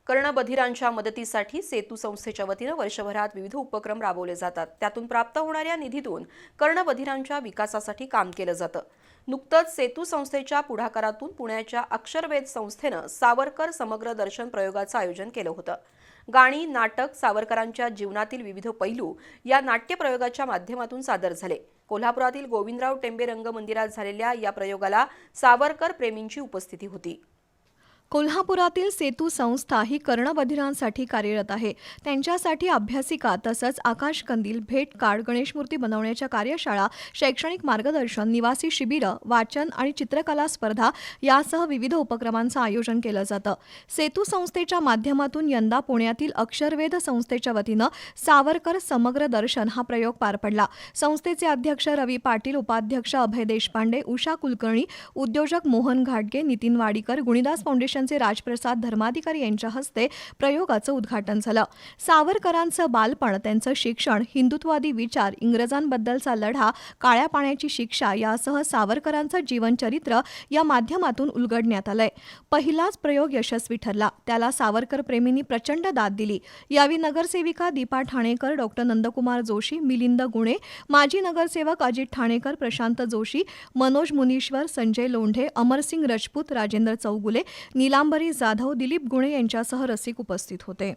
कर्णबधिरांच्या मदतीसाठी सेतू संस्थेच्या वतीने वर्षभरात विविध उपक्रम राबवले जातात। त्यातून प्राप्त होणाऱ्या निधीतून कर्णबधिरांच्या विकासासाठी काम केलं जातं। नुकतंच सेतू संस्थेच्या पुढाकारातून पुण्याच्या अक्षरवेध संस्थेनं सावरकर समग्र दर्शन प्रयोगाचं आयोजन केलं होतं। गाणी, नाटक, सावरकरांच्या जीवनातील विविध पैलू या नाट्य प्रयोगाच्या माध्यमातून सादर झाले। कोल्हापुरातील गोविंदराव टेंबे रंगमंदिरात झालेल्या या प्रयोगाला सावरकर प्रेमींची उपस्थिती होती। कोल्हापुरातील सेतू संस्था ही कर्णबधिरांसाठी कार्यरत आहे। त्यांच्यासाठी अभ्यासिका तसंच आकाशकंदील, भेट कार्ड, गणेशमूर्ती बनवण्याच्या कार्यशाळा, शैक्षणिक मार्गदर्शन, निवासी शिबिरं, वाचन आणि चित्रकला स्पर्धा यासह विविध उपक्रमांचं आयोजन केलं जातं। सेतू संस्थेच्या माध्यमातून यंदा पुण्यातील अक्षरवेध संस्थेच्या वतीनं सावरकर समग्र दर्शन हा प्रयोग पार पडला। संस्थेचे अध्यक्ष रवी पाटील, उपाध्यक्ष अभय देशपांडे, उषा कुलकर्णी, उद्योजक मोहन घाटगे, नितीन वाडीकर, गुणीदास फाउंडेशनचे राजप्रसाद धर्माधिकारी यांच्या हस्ते प्रयोगाचं उद्घाटन झालं। सावरकरांचं बालपण, त्यांचं शिक्षण, हिंदुत्ववादी विचार, इंग्रजांबद्दलचा लढा, काळ्या पाण्याची शिक्षा यासह सावरकरांचं जीवनचरित्र या माध्यमातून उलगडण्यात आलंय। पहिलाच प्रयोग यशस्वी ठरला, त्याला सावरकर प्रेमींनी प्रचंड दाद दिली। यावेळी नगरसेविका दीपा ठाणेकर, डॉक्टर नंदकुमार जोशी, मिलिंद गुणे, माजी नगरसेवक अजित ठाणेकर, प्रशांत जोशी, मनोज मुनीश्वर, संजय लोंढे, अमरसिंग रजपूत, राजेंद्र चौगुले, नीलांबरी जाधव, दिलीप गुणे यांच्यासह रसिक उपस्थित होते।